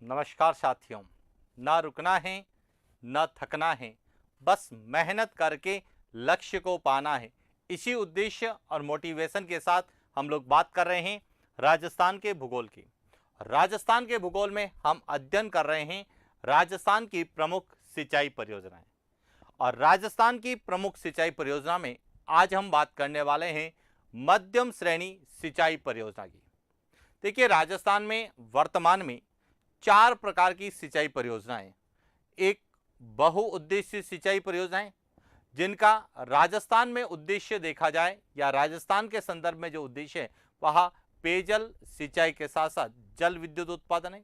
नमस्कार साथियों। ना रुकना है, न थकना है, बस मेहनत करके लक्ष्य को पाना है। इसी उद्देश्य और मोटिवेशन के साथ हम लोग बात कर रहे हैं राजस्थान के भूगोल की। राजस्थान के भूगोल में हम अध्ययन कर रहे हैं राजस्थान की प्रमुख सिंचाई परियोजनाएं। और राजस्थान की प्रमुख सिंचाई परियोजना में आज हम बात करने वाले हैं मध्यम श्रेणी सिंचाई परियोजना की। देखिए, राजस्थान में वर्तमान में 4 प्रकार की सिंचाई परियोजनाएं। एक बहुउद्देश्य सिंचाई परियोजनाएं, जिनका राजस्थान में उद्देश्य देखा जाए या राजस्थान के संदर्भ में जो उद्देश्य है वह पेयजल सिंचाई के साथ साथ जल विद्युत उत्पादन है।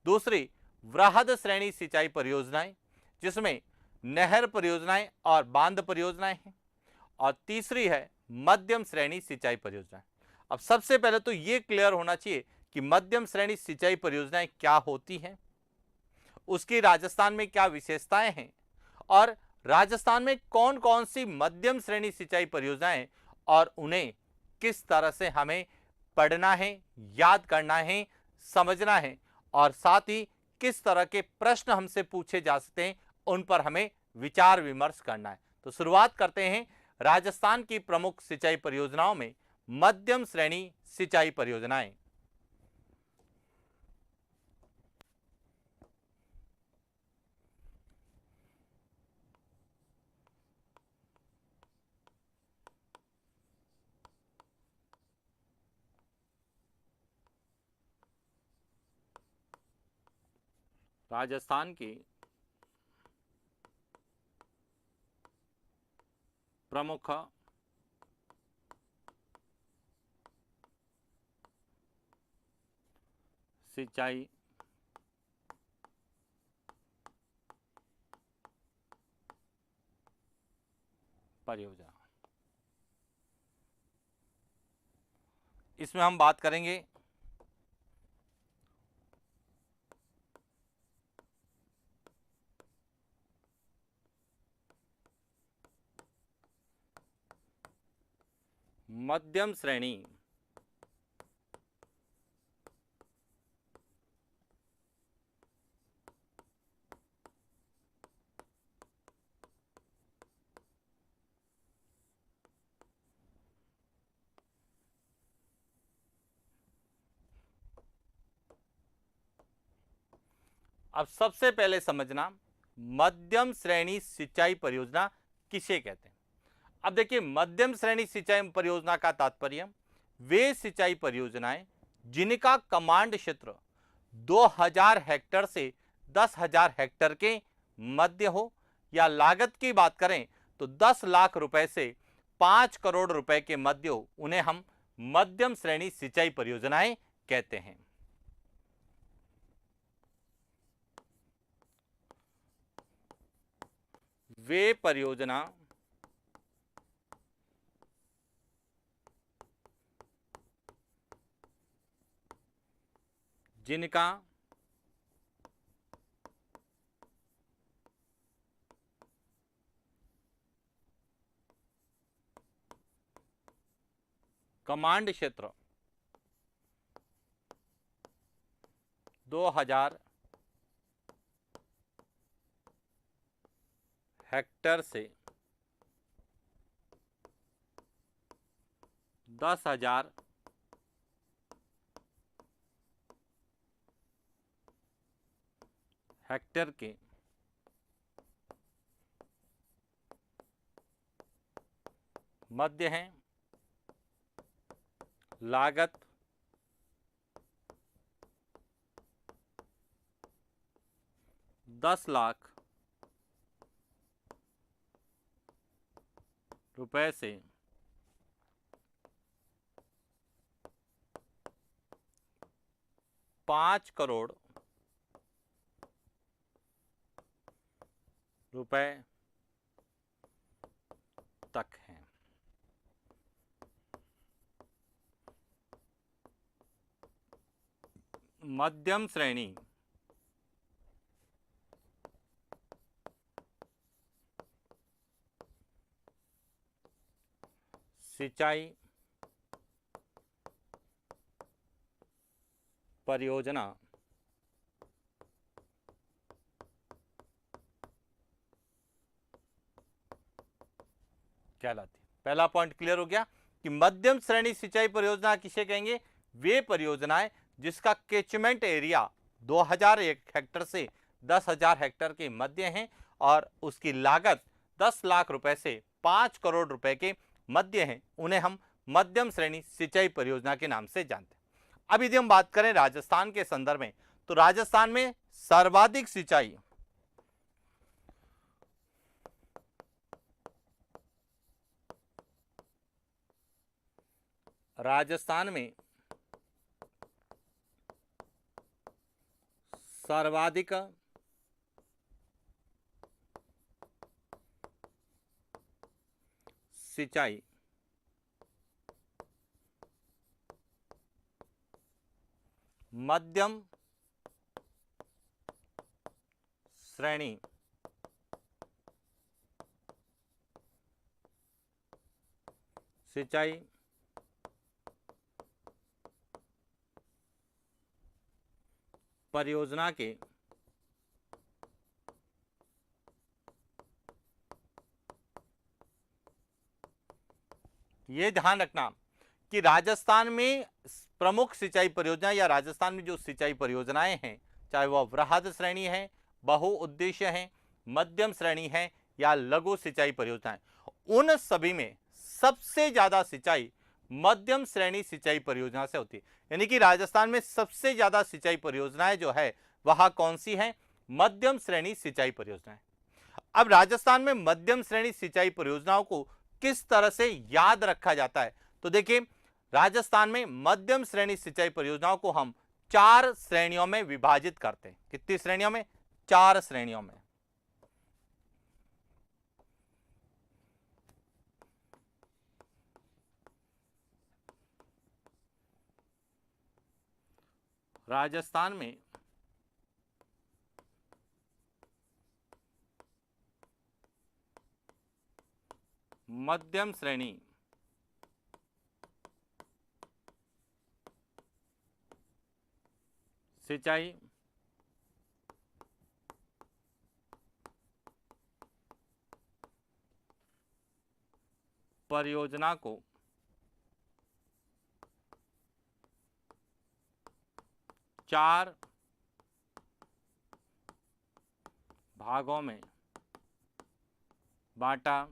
दूसरी वृहद श्रेणी सिंचाई परियोजनाएं, जिसमें नहर परियोजनाएं और बांध परियोजनाएं हैं। और तीसरी है मध्यम श्रेणी सिंचाई परियोजनाएं। अब सबसे पहले तो ये क्लियर होना चाहिए कि मध्यम श्रेणी सिंचाई परियोजनाएं क्या होती हैं, उसकी राजस्थान में क्या विशेषताएं हैं और राजस्थान में कौन कौन सी मध्यम श्रेणी सिंचाई परियोजनाएं और उन्हें किस तरह से हमें पढ़ना है, याद करना है, समझना है और साथ ही किस तरह के प्रश्न हमसे पूछे जा सकते हैं, उन पर हमें विचार विमर्श करना है। तो शुरुआत करते हैं राजस्थान की प्रमुख सिंचाई परियोजनाओं में मध्यम श्रेणी सिंचाई परियोजनाएं। राजस्थान की प्रमुख सिंचाई परियोजना, इसमें हम बात करेंगे मध्यम श्रेणी अब सबसे पहले समझना मध्यम श्रेणी सिंचाई परियोजना किसे कहते हैं। अब देखिए, मध्यम श्रेणी सिंचाई परियोजना का तात्पर्य वे सिंचाई परियोजनाएं जिनका कमांड क्षेत्र 2000 हेक्टेयर से 10,000 हेक्टेयर के मध्य हो, या लागत की बात करें तो 10 लाख रुपए से 5 करोड़ रुपए के मध्य हो, उन्हें हम मध्यम श्रेणी सिंचाई परियोजनाएं कहते हैं। वे परियोजना जिनका कमांड क्षेत्र 2000 हेक्टेयर से 10,000 हेक्टेयर के मध्य हैं। लागत 10 लाख रुपए से 5 करोड़ रुपए तक हैं। मध्यम श्रेणी सिंचाई परियोजना कहलाती है। पहला पॉइंट क्लियर हो गया कि मध्यम श्रेणी सिंचाई परियोजना किसे कहेंगे? वे परियोजनाएं जिसका कैचमेंट एरिया 2000 हेक्टेयर से 10,000 हेक्टेयर के मध्य है और उसकी लागत 10 लाख रुपए से 5 करोड़ रुपए के मध्य है, उन्हें हम मध्यम श्रेणी सिंचाई परियोजना के नाम से जानते हैं। अब यदि हम बात करें राजस्थान के संदर्भ में, तो राजस्थान में सर्वाधिक सिंचाई राजस्थान में सर्वाधिक सिंचाई मध्यम श्रेणी सिंचाई परियोजना के ये ध्यान रखना कि राजस्थान में प्रमुख सिंचाई परियोजना या राजस्थान में जो सिंचाई परियोजनाएं हैं, चाहे वह वृहद श्रेणी है, बहुउद्देश्य है, मध्यम श्रेणी है या लघु सिंचाई परियोजनाएं, उन सभी में सबसे ज्यादा सिंचाई मध्यम श्रेणी सिंचाई परियोजना से होती है। यानी कि राजस्थान में सबसे ज्यादा सिंचाई परियोजनाएं जो है वह कौन सी है? मध्यम श्रेणी सिंचाई परियोजनाएं। अब राजस्थान में मध्यम श्रेणी सिंचाई परियोजनाओं को किस तरह से याद रखा जाता है? तो देखिए, राजस्थान में मध्यम श्रेणी सिंचाई परियोजनाओं को हम 4 श्रेणियों में विभाजित करते हैं। कितनी श्रेणियों में? 4 श्रेणियों में। राजस्थान में मध्यम श्रेणी सिंचाई परियोजना को 4 भागों में बांटा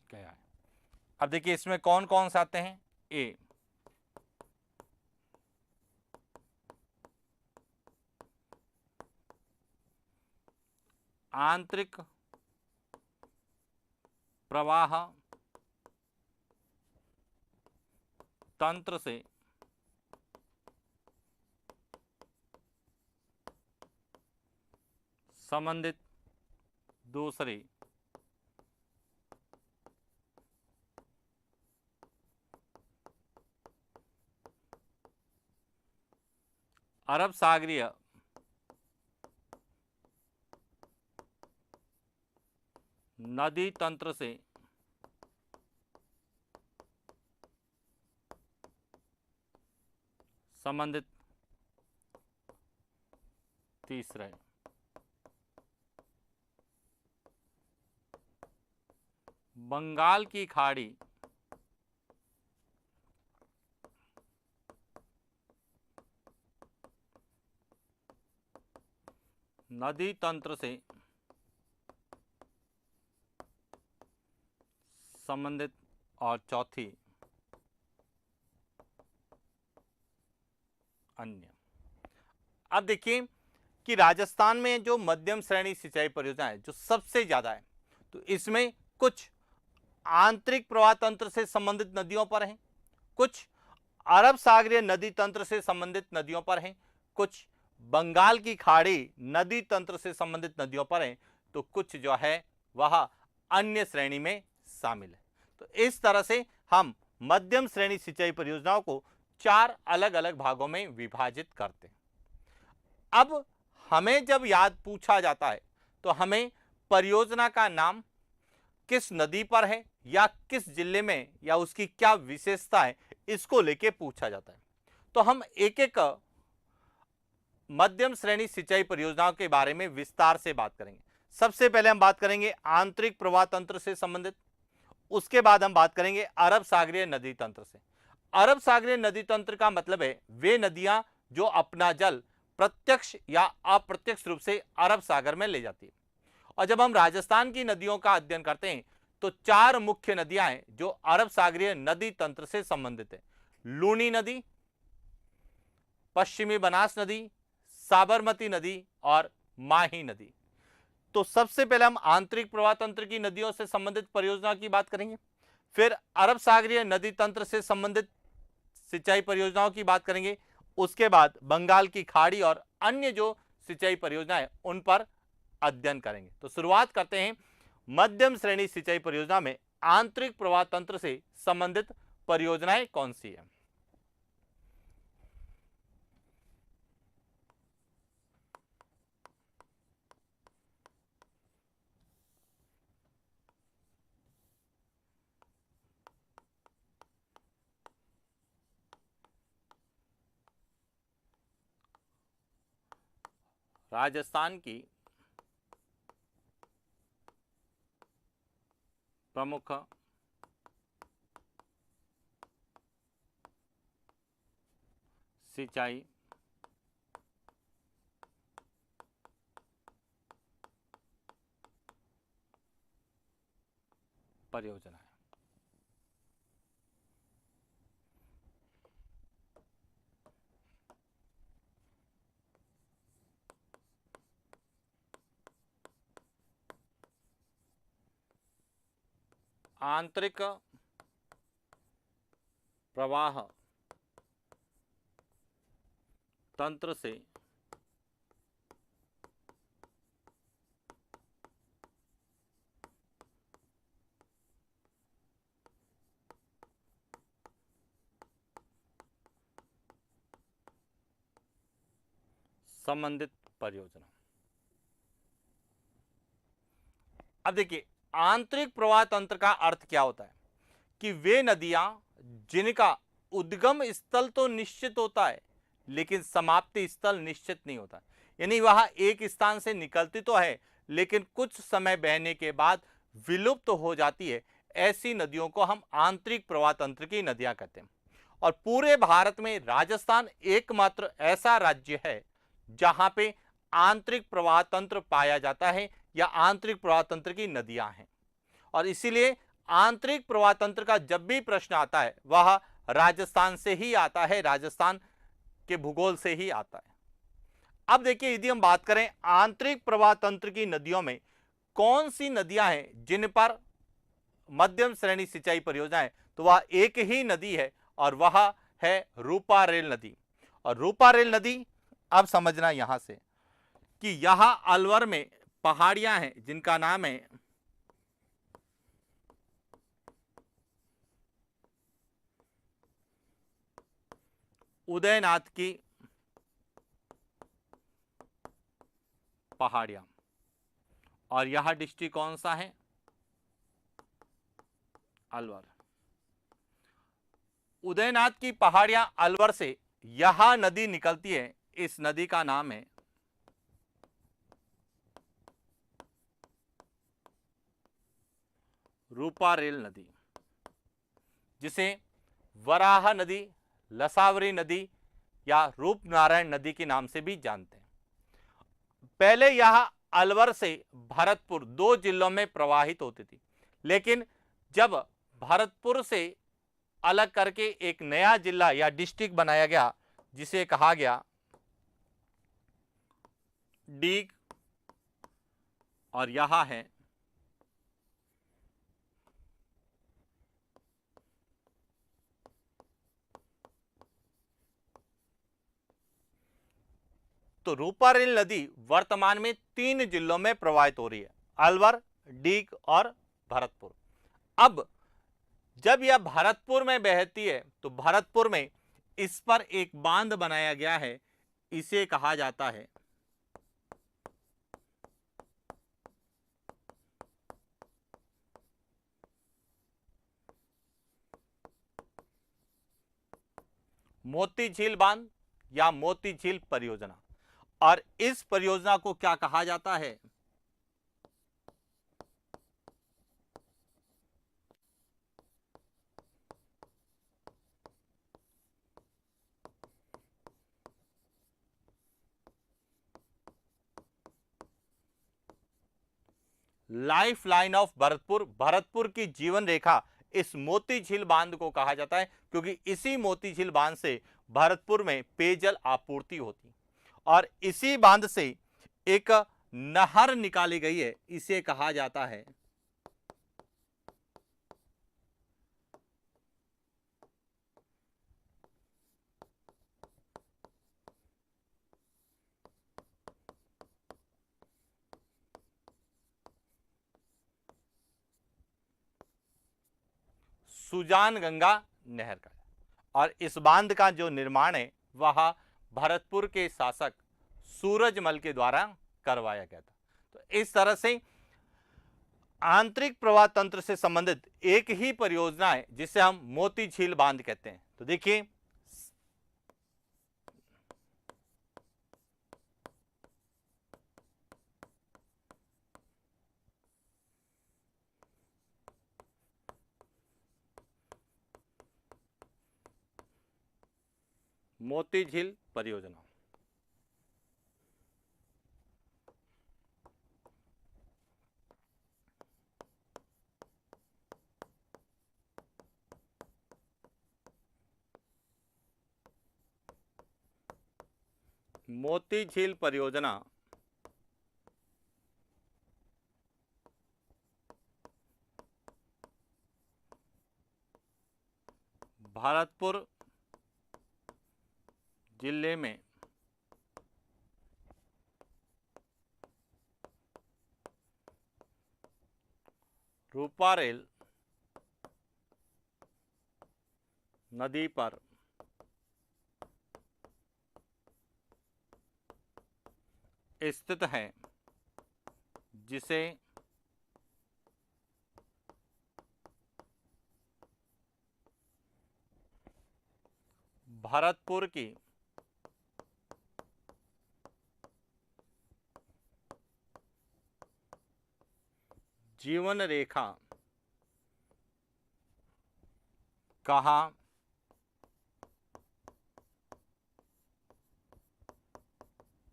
गया है। अब देखिए इसमें कौन कौन से आते हैं? ए, आंतरिक प्रवाह तंत्र से संबंधित दूसरी अरब सागरीय नदी तंत्र से संबंधित तीसरे बंगाल की खाड़ी नदी तंत्र से संबंधित और चौथी अन्य। अब देखिए कि राजस्थान में जो मध्यम श्रेणी सिंचाई परियोजना है जो सबसे ज्यादा है, तो इसमें कुछ आंतरिक प्रवाह तंत्र से संबंधित नदियों पर हैं, कुछ अरब सागरीय नदी तंत्र से संबंधित नदियों पर हैं, कुछ बंगाल की खाड़ी नदी तंत्र से संबंधित नदियों पर हैं, तो कुछ जो है वह अन्य श्रेणी में शामिल है। तो इस तरह से हम मध्यम श्रेणी सिंचाई परियोजनाओं को 4 अलग अलग भागों में विभाजित करते हैं। अब हमें जब याद पूछा जाता है तो हमें परियोजना का नाम किस नदी पर है या किस जिले में या उसकी क्या विशेषता है, इसको लेके पूछा जाता है। तो हम एक एक मध्यम श्रेणी सिंचाई परियोजनाओं के बारे में विस्तार से बात करेंगे। सबसे पहले हम बात करेंगे आंतरिक प्रवाह तंत्र से संबंधित, उसके बाद हम बात करेंगे अरब सागरीय नदी तंत्र से। अरब सागरीय नदी तंत्र का मतलब है वे नदियां जो अपना जल प्रत्यक्ष या अप्रत्यक्ष रूप से अरब सागर में ले जाती है। और जब हम राजस्थान की नदियों का अध्ययन करते हैं तो चार मुख्य नदियां हैं जो अरब सागरीय नदी तंत्र से संबंधित है। लूनी नदी, पश्चिमी बनास नदी, साबरमती नदी और माही नदी। तो सबसे पहले हम आंतरिक प्रवाह तंत्र की नदियों से संबंधित परियोजना की बात करेंगे, फिर अरब सागरीय नदी तंत्र से संबंधित सिंचाई परियोजनाओं की बात करेंगे, उसके बाद बंगाल की खाड़ी और अन्य जो सिंचाई परियोजनाएं उन पर अध्ययन करेंगे। तो शुरुआत करते हैं मध्यम श्रेणी सिंचाई परियोजना में आंतरिक प्रवाह तंत्र से संबंधित परियोजनाएं कौन सी है। राजस्थान की प्रमुख सिंचाई परियोजना है। आंतरिक प्रवाह तंत्र से संबंधित परियोजना। अब देखिए आंतरिक प्रवाह तंत्र का अर्थ क्या होता है कि वे नदियां जिनका उद्गम स्थल तो निश्चित होता है लेकिन समाप्ति स्थल निश्चित नहीं होता, यानी वह एक स्थान से निकलती तो है लेकिन कुछ समय बहने के बाद विलुप्त हो जाती है। ऐसी नदियों को हम आंतरिक प्रवाह तंत्र की नदियां कहते हैं। और पूरे भारत में राजस्थान एकमात्र ऐसा राज्य है जहां पे आंतरिक प्रवाह तंत्र पाया जाता है या आंतरिक प्रवाह तंत्र की नदियां हैं। और इसीलिए आंतरिक प्रवाह तंत्र का जब भी प्रश्न आता है वह राजस्थान से ही आता है, राजस्थान के भूगोल से ही आता है। अब देखिए यदि हम बात करें आंतरिक प्रवाह तंत्र की नदियों में कौन सी नदियां हैं जिन पर मध्यम श्रेणी सिंचाई परियोजना है, तो वह एक ही नदी है और वह है रूपा रेल नदी। और रूपा रेल नदी अब समझना यहां से कि यहां अलवर में पहाड़ियां हैं जिनका नाम है उदयनाथ की पहाड़ियां। और यह डिस्ट्रिक्ट कौन सा है? अलवर। उदयनाथ की पहाड़ियां अलवर से यह नदी निकलती है, इस नदी का नाम है रूपा रेल नदी, जिसे वराह नदी, लसावरी नदी या रूपनारायण नदी के नाम से भी जानते हैं। पहले यह अलवर से भरतपुर दो जिलों में प्रवाहित होती थी, लेकिन जब भरतपुर से अलग करके एक नया जिला या डिस्ट्रिक्ट बनाया गया जिसे कहा गया डीग, और यह है तो रूपा रेल नदी वर्तमान में 3 जिलों में प्रवाहित हो रही है, अलवर, डीग और भरतपुर। अब जब यह भरतपुर में बहती है तो भरतपुर में इस पर एक बांध बनाया गया है, इसे कहा जाता है मोती झील बांध या मोती झील परियोजना। और इस परियोजना को क्या कहा जाता है? Life line of Bharatpur, Bharatpur की जीवन रेखा इस मोती झील बांध को कहा जाता है, क्योंकि इसी मोती झील बांध से भरतपुर में पेयजल आपूर्ति होती और इसी बांध से एक नहर निकाली गई है, इसे कहा जाता है सुजान गंगा नहर का। और इस बांध का जो निर्माण है वह भरतपुर के शासक सूरजमल के द्वारा करवाया गया था। तो इस तरह से आंतरिक प्रवाह तंत्र से संबंधित एक ही परियोजना है जिसे हम मोती झील बांध कहते हैं। तो देखिए, मोती झील परियोजना, मोती झील परियोजना भरतपुर जिले में रूपारेल नदी पर स्थित है, जिसे भरतपुर की जीवन रेखा कहा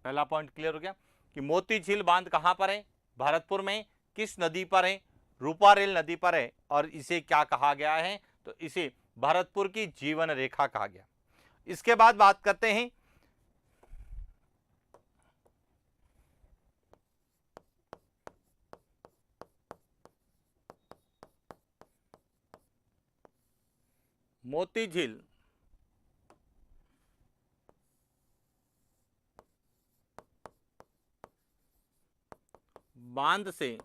पहला पॉइंट क्लियर हो गया कि मोती झील बांध कहां पर है, भरतपुर में, किस नदी पर है, रूपारेल नदी पर है, और इसे क्या कहा गया है, तो इसे भरतपुर की जीवन रेखा कहा गया। इसके बाद बात करते हैं मोती झील बांध से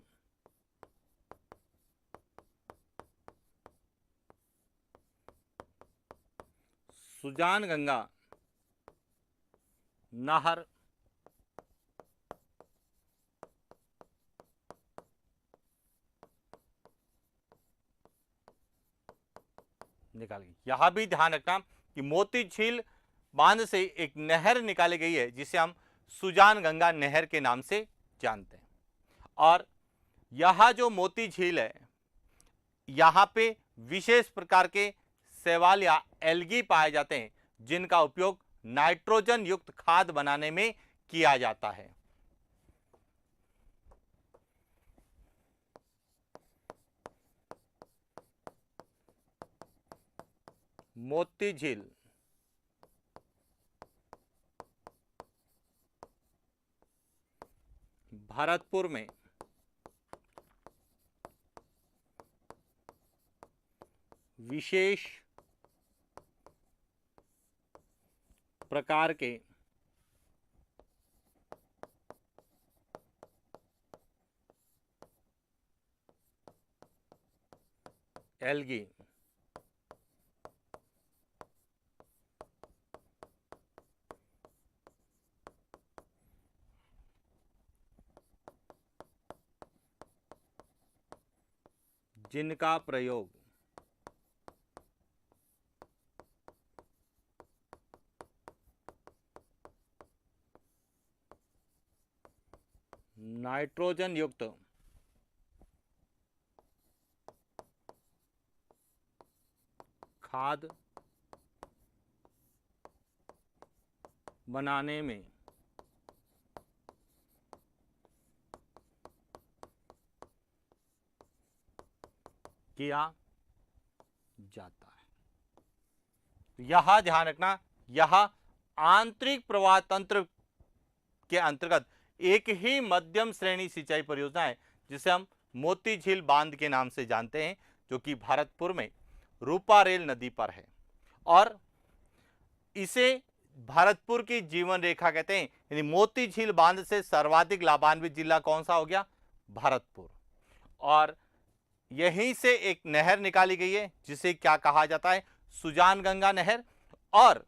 सुजान गंगा नहर निकाली। यहां भी ध्यान रखना कि मोती झील बांध से एक नहर निकाली गई है जिसे हम सुजान गंगा नहर के नाम से जानते हैं। और यह जो मोती झील है, यहां पे विशेष प्रकार के शैवाल या एल्गी पाए जाते हैं जिनका उपयोग नाइट्रोजन युक्त खाद बनाने में किया जाता है। मोती झील भरतपुर में विशेष प्रकार के एल्गी जिनका प्रयोग नाइट्रोजन युक्त खाद बनाने में किया जाता है। तो यह ध्यान रखना, यह आंतरिक प्रवाह तंत्र के अंतर्गत एक ही मध्यम श्रेणी सिंचाई परियोजना है जिसे हम मोती झील बांध के नाम से जानते हैं, जो कि भरतपुर में रूपारेल नदी पर है। और इसे भरतपुर की जीवन रेखा कहते हैं। यानी मोती झील बांध से सर्वाधिक लाभान्वित जिला कौन सा हो गया? भरतपुर। और यहीं से एक नहर निकाली गई है जिसे क्या कहा जाता है? सुजान गंगा नहर। और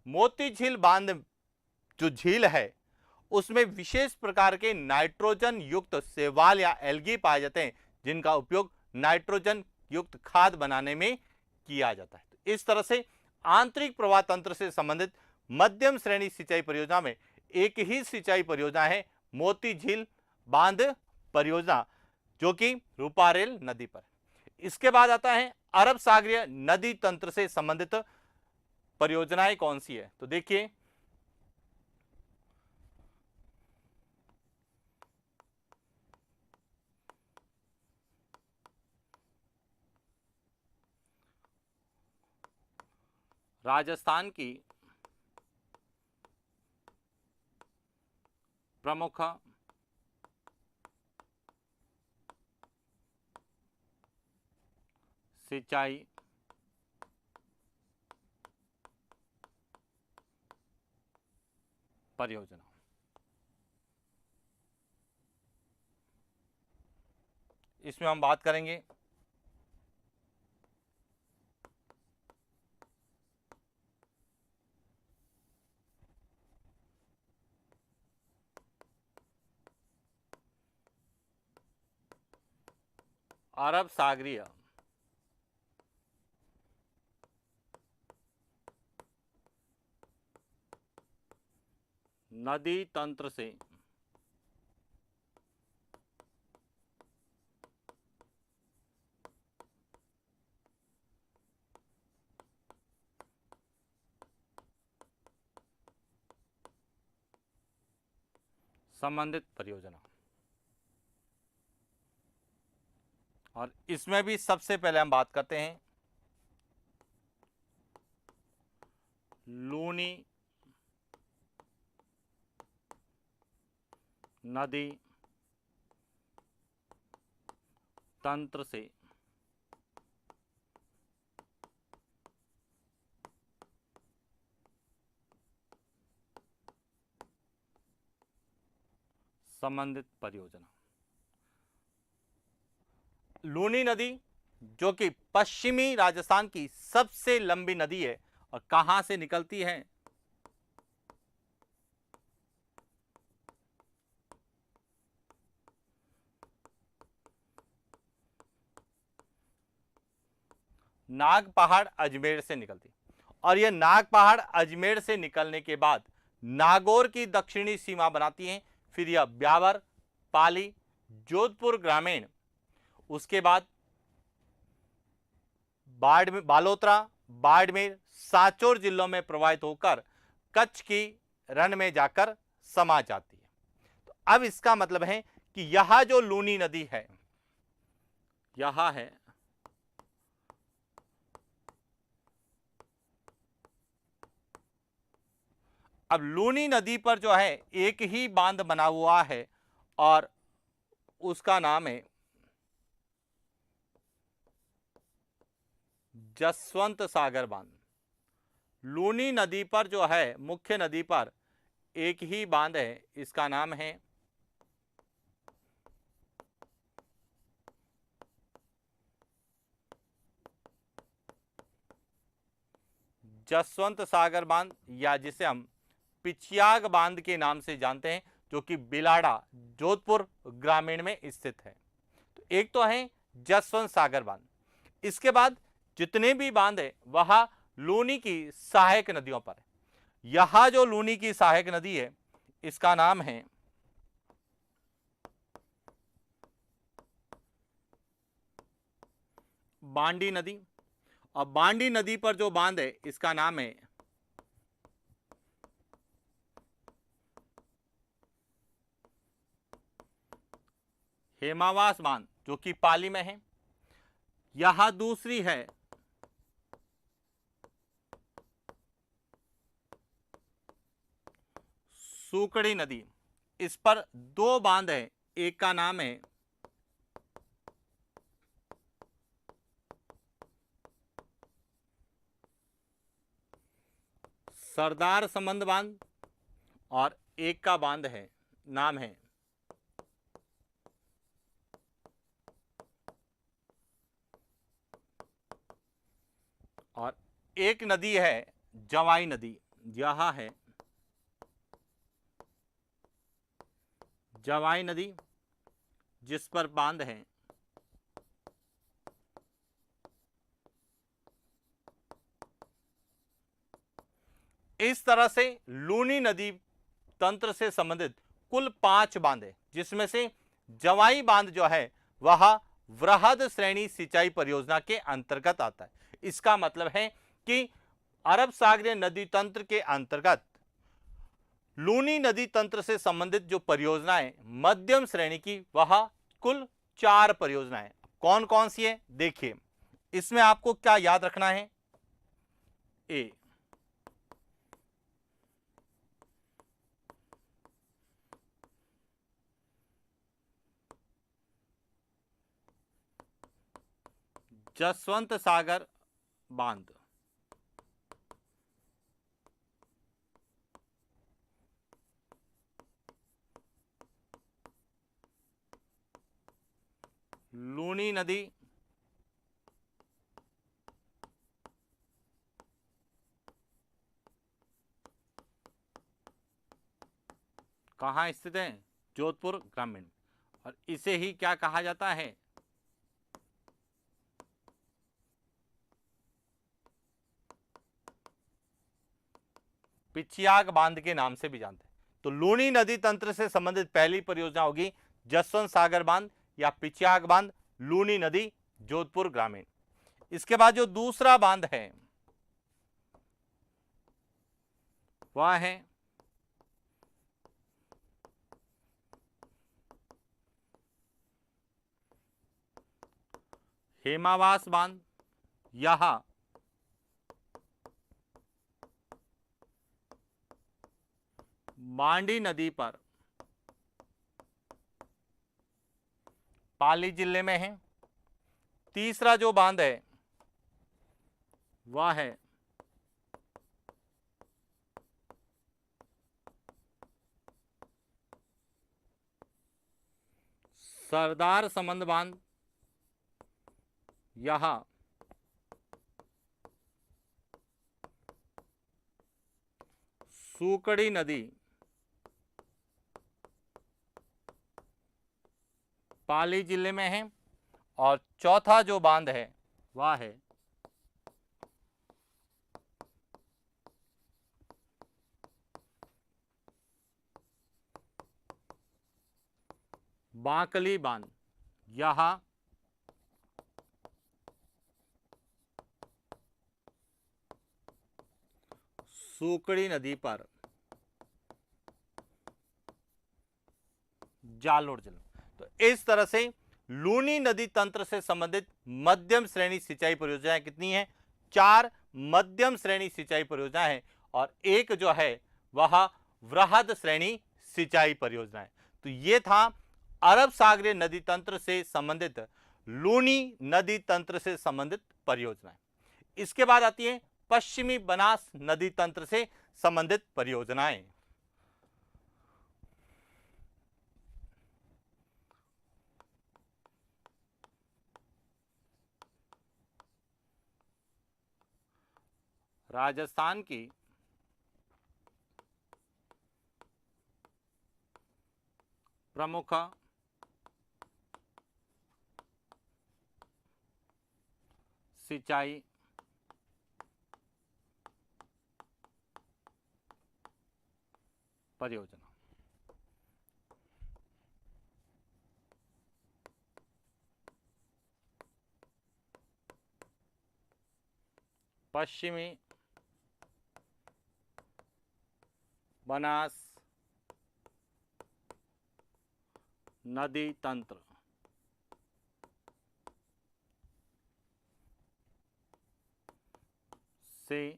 मोती झील बांध जो झील है उसमें विशेष प्रकार के नाइट्रोजन युक्त शैवाल या एल्गी पाए जाते हैं, जिनका उपयोग नाइट्रोजन युक्त खाद बनाने में किया जाता है। तो इस तरह से आंतरिक प्रवाह तंत्र से संबंधित मध्यम श्रेणी सिंचाई परियोजना में एक ही सिंचाई परियोजना है, मोती झील बांध परियोजना, जो कि रूपारेल नदी पर। इसके बाद आता है अरब सागरीय नदी तंत्र से संबंधित परियोजनाएं कौन सी है? तो देखिए, राजस्थान की प्रमुख सिंचाई परियोजना, इसमें हम बात करेंगे अरब सागरीय नदी तंत्र से संबंधित परियोजना। और इसमें भी सबसे पहले हम बात करते हैं लूनी नदी तंत्र से संबंधित परियोजना। लूनी नदी जो कि पश्चिमी राजस्थान की सबसे लंबी नदी है, और कहां से निकलती है? नाग पहाड़ अजमेर से निकलती। और यह नाग पहाड़ अजमेर से निकलने के बाद नागौर की दक्षिणी सीमा बनाती है। फिर यह ब्यावर, पाली, जोधपुर ग्रामीण, उसके बाद बाड़मेर, बालोतरा, बाड़मेर, सांचौर जिलों में प्रवाहित होकर कच्छ की रण में जाकर समा जाती है। तो अब इसका मतलब है कि यह जो लूनी नदी है, यह है अब लूनी नदी पर जो है एक ही बांध बना हुआ है और उसका नाम है जसवंत सागर बांध। लूनी नदी पर जो है मुख्य नदी पर एक ही बांध है, इसका नाम है जसवंत सागर बांध, या जिसे हम पिचियाग बांध के नाम से जानते हैं, जो कि बिलाड़ा, जोधपुर ग्रामीण में स्थित है। तो एक तो है जसवंत सागर बांध। इसके बाद जितने भी बांध है वह लूनी की सहायक नदियों पर है। यह जो लूनी की सहायक नदी है इसका नाम है बांडी नदी। और बांडी नदी पर जो बांध है इसका नाम है हेमावास बांध, जो कि पाली में है। यहां दूसरी है सूकड़ी नदी। इस पर दो बांध है, एक का नाम है सरदार संबंध बांध और एक का बांध है, नाम है और एक नदी है जवाई नदी। यह है जवाई नदी जिस पर बांध है इस तरह से लूनी नदी तंत्र से संबंधित कुल 5 बांध है, जिसमें से जवाई बांध जो है वह वृहद श्रेणी सिंचाई परियोजना के अंतर्गत आता है। इसका मतलब है कि अरब सागरीय नदी तंत्र के अंतर्गत लूनी नदी तंत्र से संबंधित जो परियोजनाएं मध्यम श्रेणी की, वह कुल 4 परियोजनाएं कौन कौन सी है देखिए। इसमें आपको क्या याद रखना है? ए, जसवंत सागर बांध, लूनी नदी कहाँ स्थित है? जोधपुर ग्रामीण। और इसे ही क्या कहा जाता है? पिछियाग बांध के नाम से भी जानते हैं। तो लूनी नदी तंत्र से संबंधित पहली परियोजना होगी जसवंत सागर बांध या पिछियाग बांध, लूनी नदी, जोधपुर ग्रामीण। इसके बाद जो दूसरा बांध है वह है हेमावास बांध। यह मांडी नदी पर पाली जिले में है। तीसरा जो बांध है वह है सरदार संबंध बांध। यह सूकड़ी नदी पाली जिले में है। और चौथा जो बांध है वह है बांकली बांध। यह सूकड़ी नदी पर जालोर जिला। तो इस तरह से लूनी नदी तंत्र से संबंधित मध्यम श्रेणी सिंचाई परियोजनाएं कितनी हैं? 4 मध्यम श्रेणी सिंचाई परियोजनाएं हैं और एक जो है वह वृहद श्रेणी सिंचाई परियोजना है। तो ये था अरब सागरीय नदी तंत्र से संबंधित लूनी नदी तंत्र से संबंधित परियोजनाएं। इसके बाद आती है पश्चिमी बनास नदी तंत्र से संबंधित परियोजनाएं। राजस्थान की प्रमुख सिंचाई परियोजना। पश्चिमी बनास नदी तंत्र से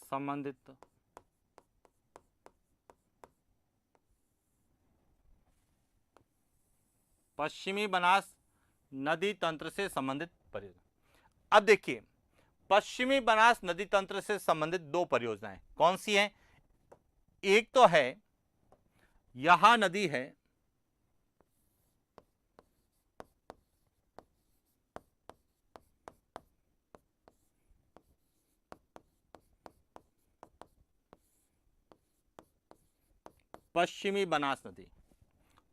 संबंधित पश्चिमी बनास नदी तंत्र से संबंधित परियोजना। अब देखिए, पश्चिमी बनास नदी तंत्र से संबंधित दो परियोजनाएं कौन सी हैं? एक तो है यहां नदी है, पश्चिमी बनास नदी,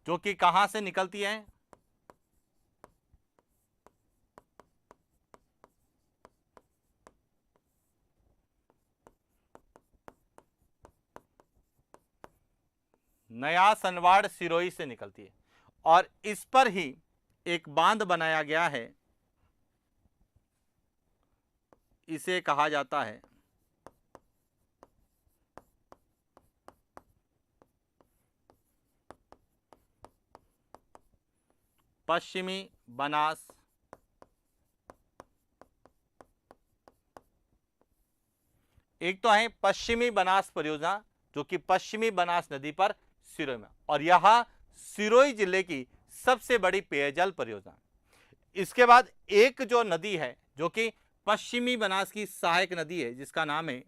जो कि कहां से निकलती है? नया सनवाड़ सिरोही से निकलती है और इस पर ही एक बांध बनाया गया है, इसे कहा जाता है पश्चिमी बनास एक तो है पश्चिमी बनास परियोजना, जो कि पश्चिमी बनास नदी पर सिरोही में, और यह सिरोही जिले की सबसे बड़ी पेयजल परियोजना। इसके बाद एक जो नदी है जो कि पश्चिमी बनास की सहायक नदी है, जिसका नाम है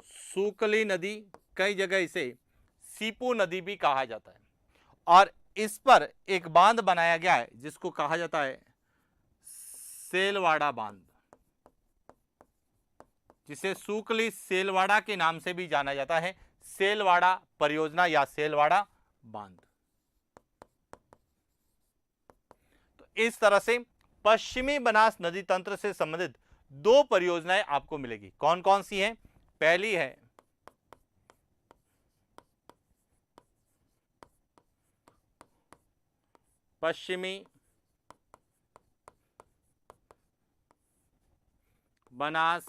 सूकली नदी, कई जगह इसे सीपू नदी भी कहा जाता है, और इस पर एक बांध बनाया गया है जिसको कहा जाता है सेलवाड़ा बांध, जिसे सूकली सेलवाड़ा के नाम से भी जाना जाता है, सेलवाड़ा परियोजना या सेलवाड़ा बांध। तो इस तरह से पश्चिमी बनास नदी तंत्र से संबंधित दो परियोजनाएं आपको मिलेगी। कौन कौन सी हैं? पहली है पश्चिमी बनास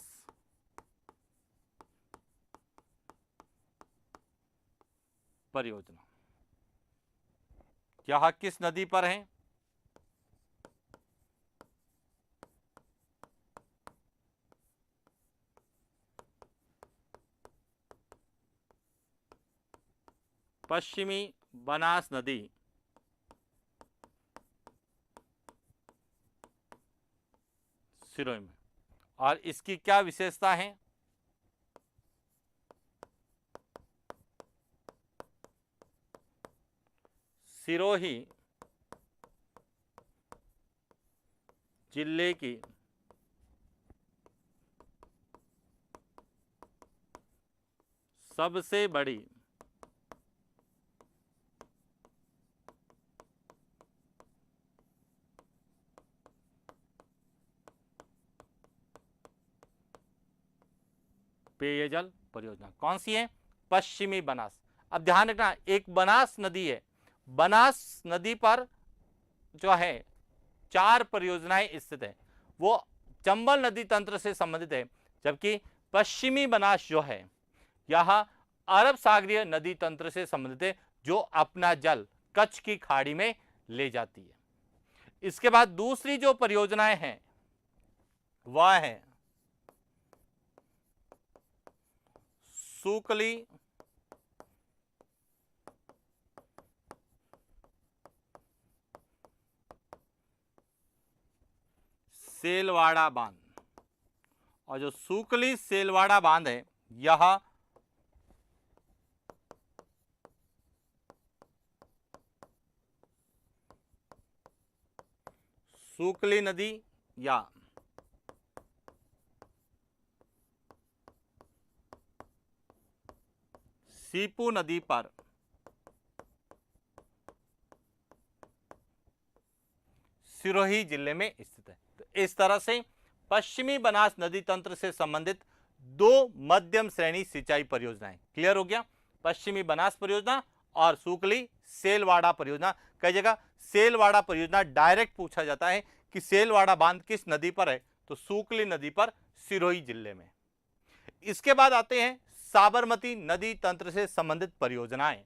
परियोजना। यह किस नदी पर है? पश्चिमी बनास नदी सिरोही में, और इसकी क्या विशेषता है? सिरोही जिले की सबसे बड़ी पेयजल परियोजना। कौन सी है? पश्चिमी बनास। अब ध्यान रखना, एक बनास नदी है, बनास नदी पर जो है 4 परियोजनाएं स्थित है, वो चंबल नदी तंत्र से संबंधित है, जबकि पश्चिमी बनास जो है यह अरब सागरीय नदी तंत्र से संबंधित है, जो अपना जल कच्छ की खाड़ी में ले जाती है। इसके बाद दूसरी जो परियोजनाएं हैं वह है सूकली सेलवाड़ा बांध, और जो सूकली सेलवाड़ा बांध है यह सूकली नदी या सीपू नदी पर सिरोही जिले में स्थित है। तो इस तरह से पश्चिमी बनास नदी तंत्र से संबंधित दो मध्यम श्रेणी सिंचाई परियोजनाएं क्लियर हो गया, पश्चिमी बनास परियोजना और सूकली सेलवाड़ा परियोजना। कई जगह सेलवाड़ा परियोजना डायरेक्ट पूछा जाता है कि सेलवाड़ा बांध किस नदी पर है, तो सूकली नदी पर सिरोही जिले में। इसके बाद आते हैं साबरमती नदी तंत्र से संबंधित परियोजनाएं।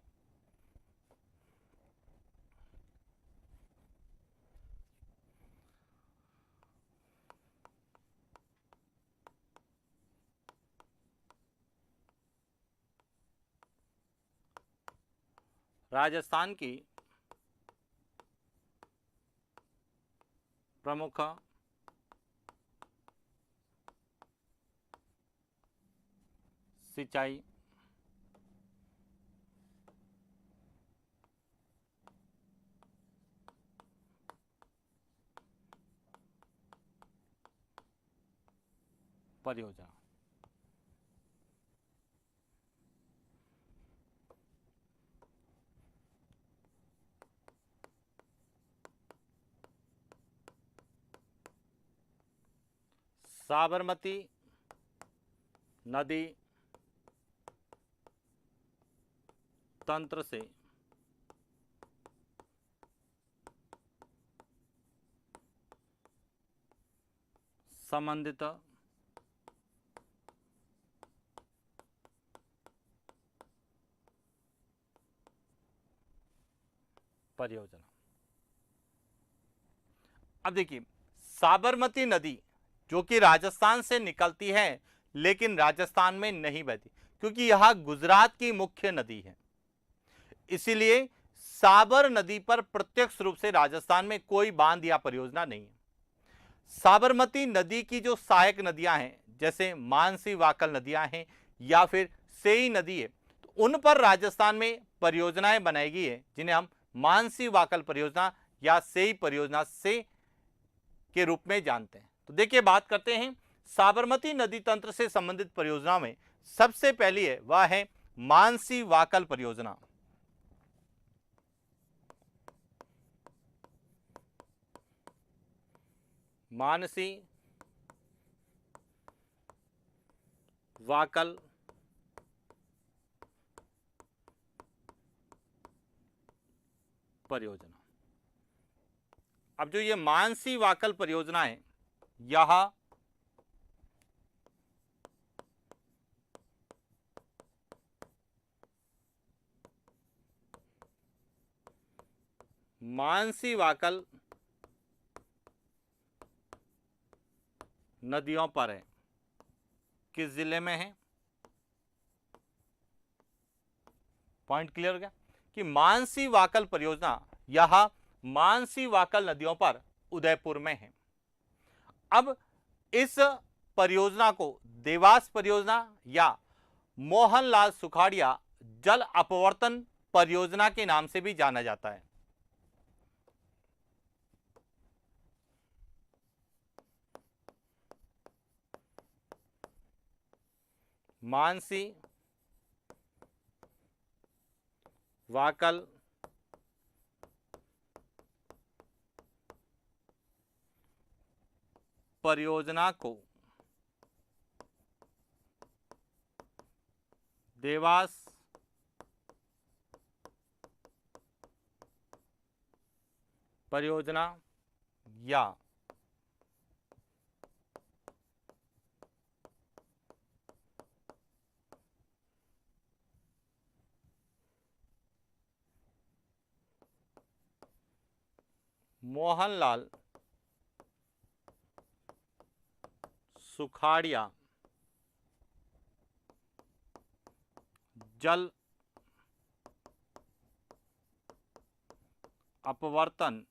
राजस्थान की प्रमुख सिंचाई परियोजना। साबरमती नदी तंत्र से संबंधित परियोजना। अब देखिए, साबरमती नदी जो कि राजस्थान से निकलती है लेकिन राजस्थान में नहीं बहती, क्योंकि यह गुजरात की मुख्य नदी है, इसीलिए साबर नदी पर प्रत्यक्ष रूप से राजस्थान में कोई बांध या परियोजना नहीं है। साबरमती नदी की जो सहायक नदियां हैं, जैसे मानसी वाकल नदियां हैं या फिर सेई नदी है, तो उन पर राजस्थान में परियोजनाएं बनाई गई है, जिन्हें हम मानसी वाकल परियोजना या सेई परियोजना से के रूप में जानते हैं। तो देखिए, बात करते हैं साबरमती नदी तंत्र से संबंधित परियोजना में। सबसे पहली है वह है मानसी वाकल परियोजना। मानसी वाकल परियोजना। अब जो ये मानसी वाकल परियोजना है, यह मानसी वाकल नदियों पर है। किस जिले में है? पॉइंट क्लियर हो गया कि मानसी वाकल परियोजना यह मानसी वाकल नदियों पर उदयपुर में है। अब इस परियोजना को देवास परियोजना या मोहनलाल सुखाड़िया जल अपवर्तन परियोजना के नाम से भी जाना जाता है। मानसी वाकल परियोजना को देवास परियोजना या मोहनलाल सुखाड़िया जल अपवर्तन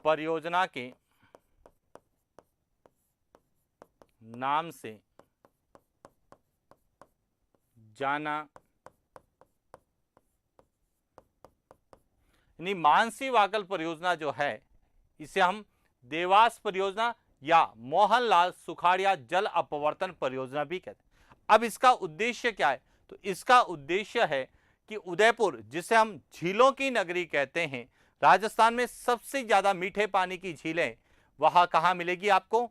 परियोजना के नाम से जाना। यानी मानसी वाकल परियोजना जो है, इसे हम देवास परियोजना या मोहनलाल सुखाड़िया जल अपवर्तन परियोजना भी कहते हैं। अब इसका उद्देश्य क्या है? तो इसका उद्देश्य है कि उदयपुर, जिसे हम झीलों की नगरी कहते हैं, राजस्थान में सबसे ज्यादा मीठे पानी की झीलें वहां कहां मिलेगी? आपको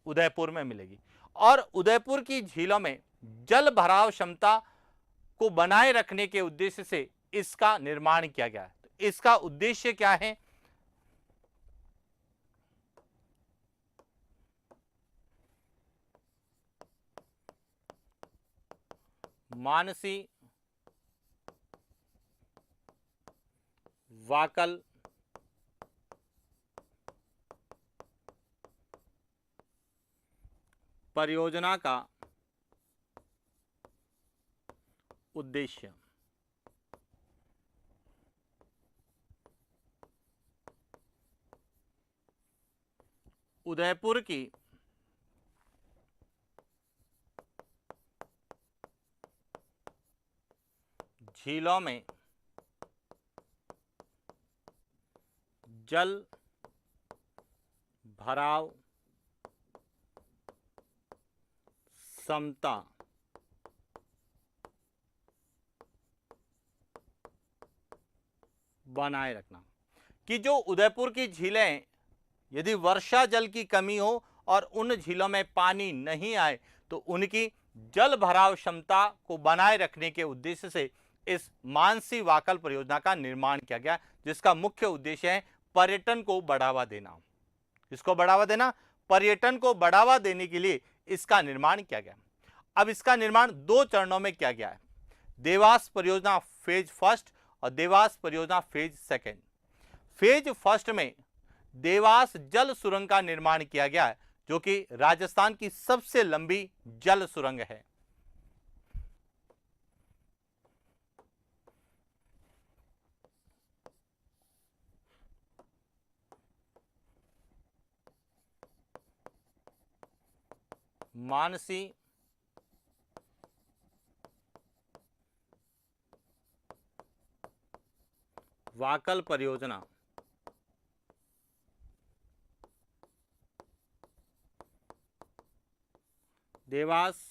उदयपुर में मिलेगी। और उदयपुर की झीलों में जल भराव क्षमता को बनाए रखने के उद्देश्य से इसका निर्माण किया गया है। तो इसका उद्देश्य क्या है? मानसी वाकल परियोजना का उद्देश्य। उदयपुर की झीलों में जल भराव समता बनाए रखना। कि जो उदयपुर की झीलें यदि वर्षा जल की कमी हो और उन झीलों में पानी नहीं आए तो उनकी जल भराव क्षमता को बनाए रखने के उद्देश्य से इस मानसी वाकल परियोजना का निर्माण किया गया, जिसका मुख्य उद्देश्य है पर्यटन को बढ़ावा देना। इसको बढ़ावा देना, पर्यटन को बढ़ावा देने के लिए इसका निर्माण किया गया। अब इसका निर्माण 2 चरणों में किया गया है, देवास परियोजना फेज फर्स्ट और देवास परियोजना फेज सेकेंड। फेज फर्स्ट में देवास जल सुरंग का निर्माण किया गया है, जो कि राजस्थान की सबसे लंबी जल सुरंग है। मानसी वाकल परियोजना देवास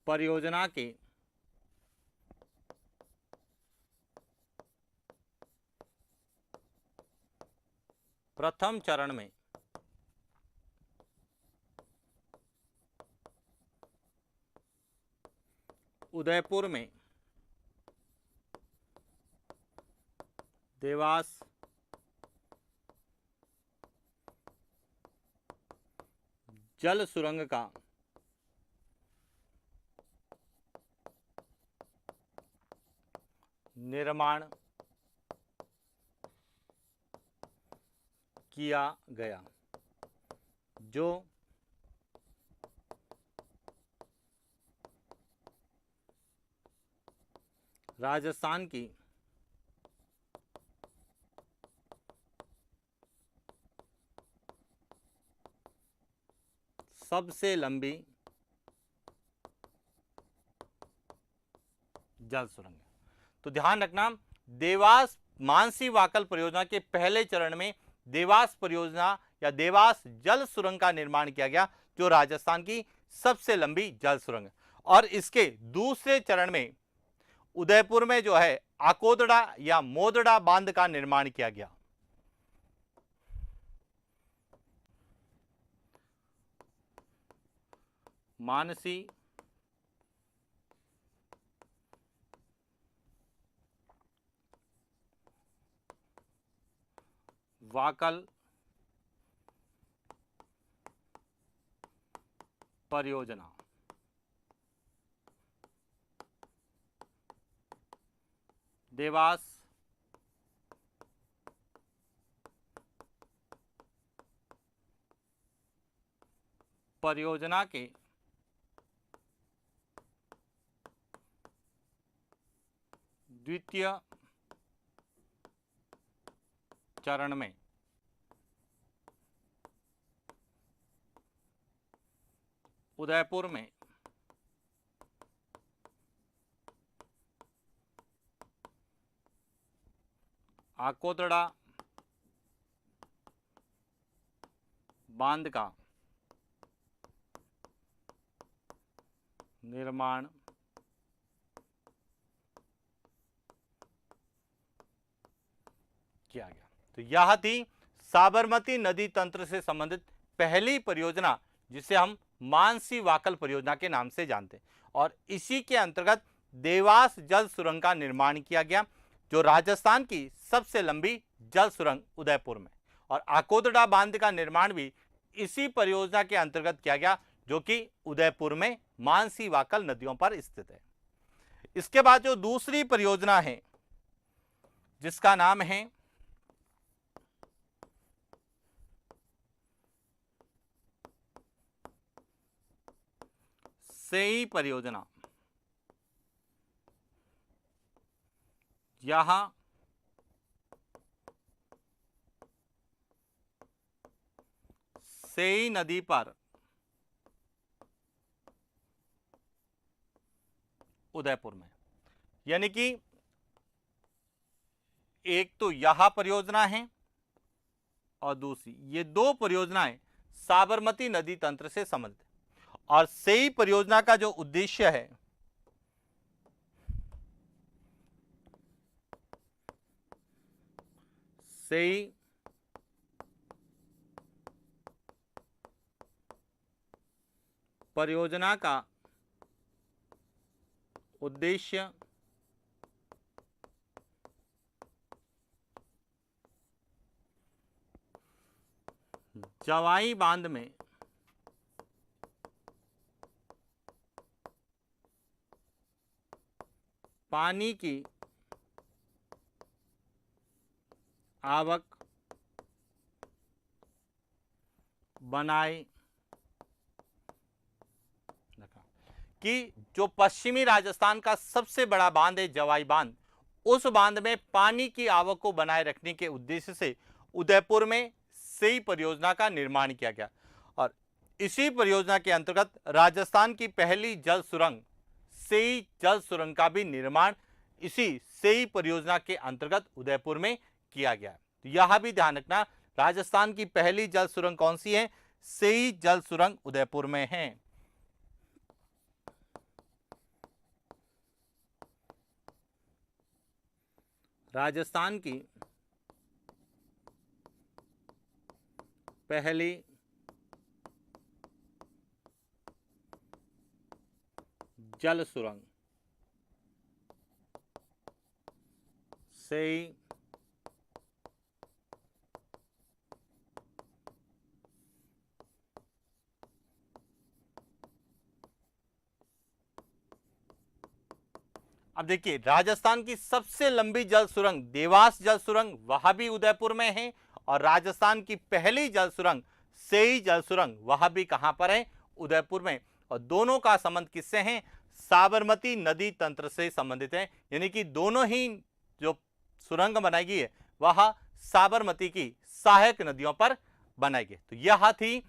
परियोजना के प्रथम चरण में उदयपुर में देवास जल सुरंग का निर्माण किया गया, जो राजस्थान की सबसे लंबी जल सुरंग है। तो ध्यान रखना, देवास मानसी वाकल परियोजना के पहले चरण में देवास परियोजना या देवास जल सुरंग का निर्माण किया गया, जो राजस्थान की सबसे लंबी जल सुरंग है। और इसके दूसरे चरण में उदयपुर में जो है आकोदड़ा या मोदड़ा बांध का निर्माण किया गया। मानसी वाकल परियोजना देवास परियोजना के द्वितीय चरण में उदयपुर में आकोदड़ा बांध का निर्माण किया गया। तो यह थी साबरमती नदी तंत्र से संबंधित पहली परियोजना, जिसे हम मानसी वाकल परियोजना के नाम से जानते हैं। और इसी के अंतर्गत देवास जल सुरंग का निर्माण किया गया, जो राजस्थान की सबसे लंबी जल सुरंग उदयपुर में। और आकोदड़ा बांध का निर्माण भी इसी परियोजना के अंतर्गत किया गया, जो कि उदयपुर में मानसी वाकल नदियों पर स्थित है। इसके बाद जो दूसरी परियोजना है जिसका नाम है सेई परियोजना, यहां सेई नदी पर उदयपुर में, यानी कि एक तो यह परियोजना है और दूसरी, ये दो परियोजनाएं साबरमती नदी तंत्र से संबंधित है। और सेई परियोजना का जो उद्देश्य है, सेई परियोजना का उद्देश्य जवाई बांध में पानी की आवक बनाए रखा, कि जो पश्चिमी राजस्थान का सबसे बड़ा बांध है जवाई बांध, उस बांध में पानी की आवक को बनाए रखने के उद्देश्य से उदयपुर में सेई परियोजना का निर्माण किया गया। और इसी परियोजना के अंतर्गत राजस्थान की पहली जल सुरंग सेई जल सुरंग का भी निर्माण इसी सेई परियोजना के अंतर्गत उदयपुर में किया गया। तो यह भी ध्यान रखना, राजस्थान की पहली जल सुरंग कौन सी है? सेई जल सुरंग उदयपुर में है। राजस्थान की पहली जल सुरंग सेई अब देखिए, राजस्थान की सबसे लंबी जल सुरंग देवास जल सुरंग वह भी उदयपुर में है, और राजस्थान की पहली जल सुरंग सेई जल सुरंग वह भी कहां पर है? उदयपुर में। और दोनों का संबंध किससे है? साबरमती नदी तंत्र से संबंधित है, यानी कि दोनों ही जो सुरंग बनाई गई है वह साबरमती की सहायक नदियों पर बनाई गई। तो यह थी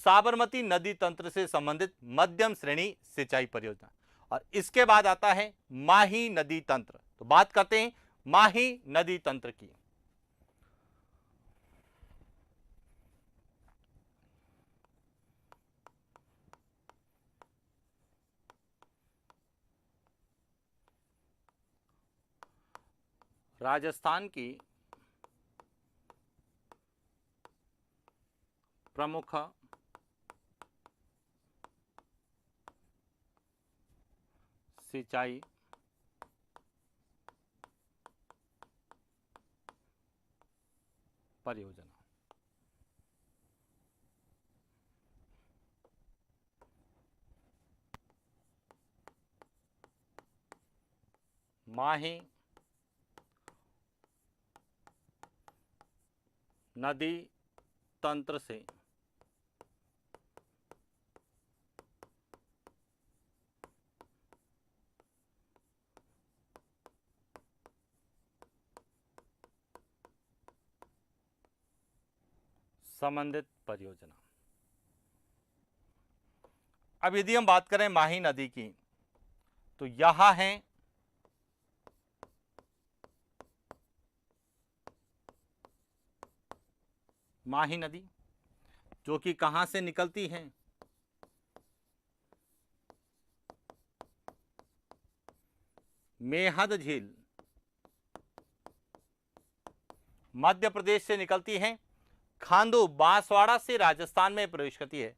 साबरमती नदी तंत्र से संबंधित मध्यम श्रेणी सिंचाई परियोजना। और इसके बाद आता है माही नदी तंत्र। तो बात करते हैं माही नदी तंत्र की। राजस्थान की प्रमुख सिंचाई परियोजना। माही नदी तंत्र से संबंधित परियोजना। अब यदि हम बात करें माही नदी की, तो यहां है माही नदी, जो कि कहां से निकलती है? मेहद झील मध्य प्रदेश से निकलती है, खांदू बांसवाड़ा से राजस्थान में प्रवेश करती है।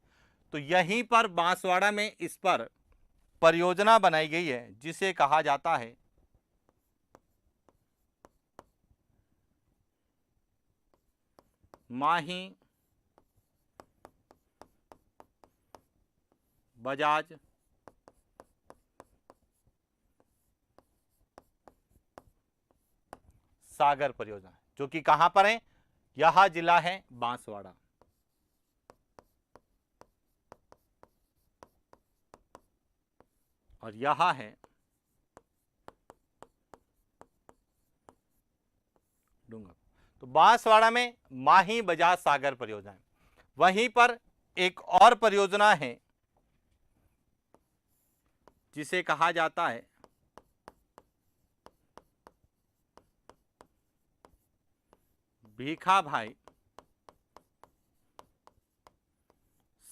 तो यहीं पर बांसवाड़ा में इस पर परियोजना बनाई गई है जिसे कहा जाता है माही बजाज सागर परियोजना, जो कि कहां पर है, यह जिला है बांसवाड़ा। और यह है डूंगर। तो बांसवाड़ा में माही बजाज सागर परियोजना है। वहीं पर एक और परियोजना है जिसे कहा जाता है भीखा भाई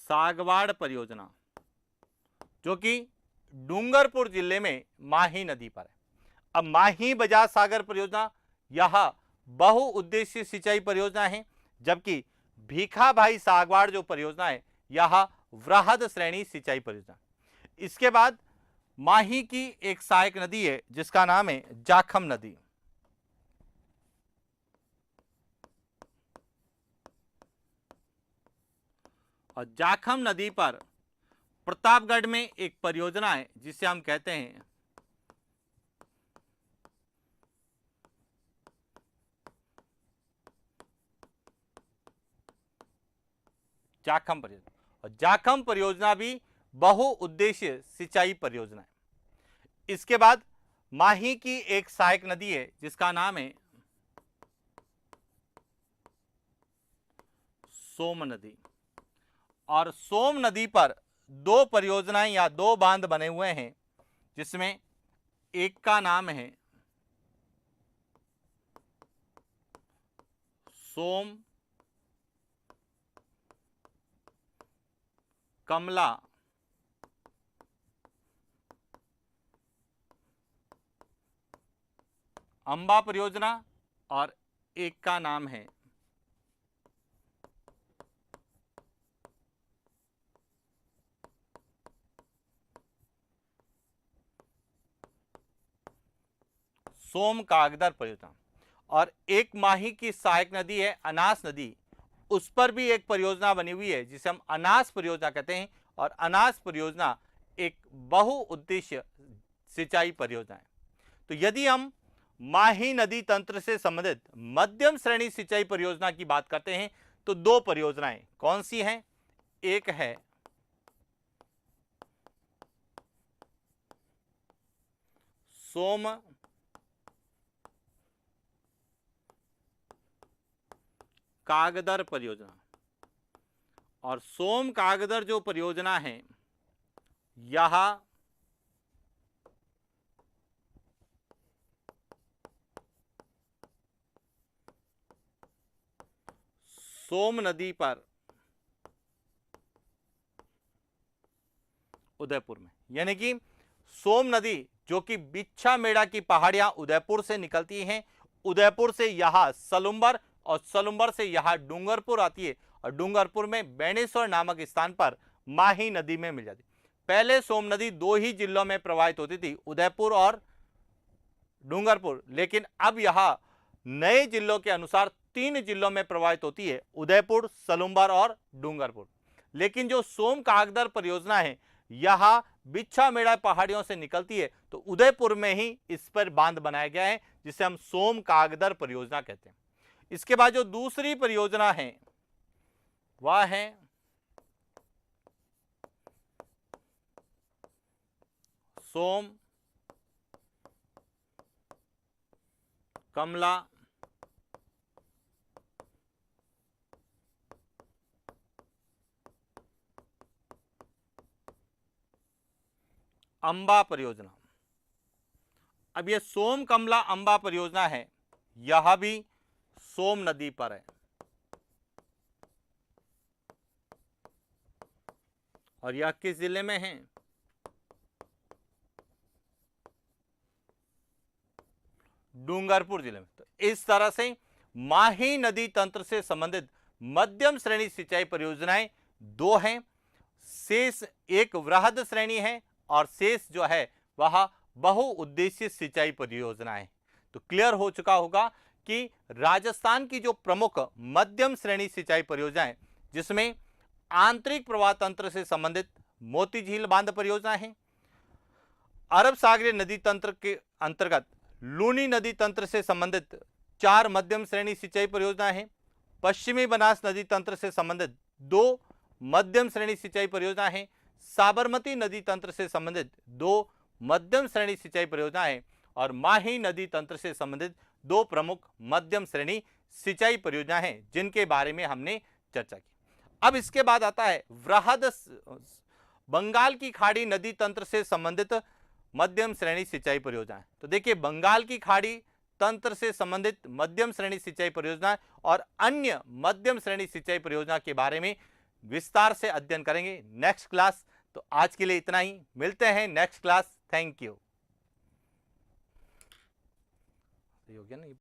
सागवाड़ परियोजना, जो कि डूंगरपुर जिले में माही नदी पर है। अब माही बजाज सागर परियोजना यह बहुउद्देशीय सिंचाई परियोजना है, जबकि भीखा भाई सागवाड़ जो परियोजना है यह वृहद श्रेणी सिंचाई परियोजना। इसके बाद माही की एक सहायक नदी है जिसका नाम है जाखम नदी। और जाखम नदी पर प्रतापगढ़ में एक परियोजना है जिसे हम कहते हैं जाखम परियोजना। और जाखम परियोजना भी बहुउद्देशीय सिंचाई परियोजना है। इसके बाद माही की एक सहायक नदी है जिसका नाम है सोम नदी। और सोम नदी पर दो परियोजनाएं या दो बांध बने हुए हैं, जिसमें एक का नाम है सोम कमला अंबा परियोजना, और एक का नाम है सोम कागदर परियोजना। और एक माही की सहायक नदी है अनास नदी, उस पर भी एक परियोजना बनी हुई है जिसे हम अनास परियोजना कहते हैं। और अनास परियोजना एक बहुउद्देशीय सिंचाई परियोजना है। तो यदि हम माही नदी तंत्र से संबंधित मध्यम श्रेणी सिंचाई परियोजना की बात करते हैं तो दो परियोजनाएं कौन सी हैं? एक है सोम कागदर परियोजना। और सोम कागदर जो परियोजना है यह सोम नदी पर उदयपुर में, यानी कि सोम नदी जो कि बिच्छा मेड़ा की पहाड़ियां उदयपुर से निकलती हैं, उदयपुर से यह सलुम्बर और सलुम्बर से यह डूंगरपुर आती है और डूंगरपुर में बेणेश्वर नामक स्थान पर माही नदी में मिल जाती। पहले सोम नदी दो ही जिलों में प्रवाहित होती थी, उदयपुर और डूंगरपुर, लेकिन अब यह नए जिलों के अनुसार तीन जिलों में प्रवाहित होती है, उदयपुर, सलुम्बर और डूंगरपुर। लेकिन जो सोम कागदर परियोजना है यह बिच्छा मेड़ा पहाड़ियों से निकलती है, तो उदयपुर में ही इस पर बांध बनाया गया है जिसे हम सोम कागदर परियोजना कहते हैं। इसके बाद जो दूसरी परियोजना है वह है सोम कमला अंबा परियोजना। अब यह सोम कमला अंबा परियोजना है, यह भी सोम नदी पर है और यह किस जिले में है? डूंगरपुर जिले में। तो इस तरह से माही नदी तंत्र से संबंधित मध्यम श्रेणी सिंचाई परियोजनाएं दो हैं, शेष एक वृहद श्रेणी है और शेष जो है वह बहुउद्देशीय सिंचाई परियोजना है। तो क्लियर हो चुका होगा कि राजस्थान की जो प्रमुख मध्यम श्रेणी सिंचाई परियोजनाएं, जिसमें आंतरिक प्रवाह तंत्र से संबंधित मोती झील बांध परियोजना है। अरब सागरीय नदी तंत्र के अंतर्गत लूनी नदी तंत्र से संबंधित 4 मध्यम श्रेणी सिंचाई परियोजना है। पश्चिमी बनास नदी तंत्र से संबंधित 2 मध्यम श्रेणी सिंचाई परियोजना है। साबरमती नदी तंत्र से संबंधित 2 मध्यम श्रेणी सिंचाई परियोजना है और माही नदी तंत्र से संबंधित 2 प्रमुख मध्यम श्रेणी सिंचाई परियोजना है, जिनके बारे में हमने चर्चा की। अब इसके बाद आता है वृहद बंगाल की खाड़ी नदी तंत्र से संबंधित मध्यम श्रेणी सिंचाई परियोजना है। तो देखिए, बंगाल की खाड़ी तंत्र से संबंधित मध्यम श्रेणी सिंचाई परियोजना और अन्य मध्यम श्रेणी सिंचाई परियोजना के बारे में विस्तार से अध्ययन करेंगे नेक्स्ट क्लास। तो आज के लिए इतना ही, मिलते हैं नेक्स्ट क्लास। Thank you.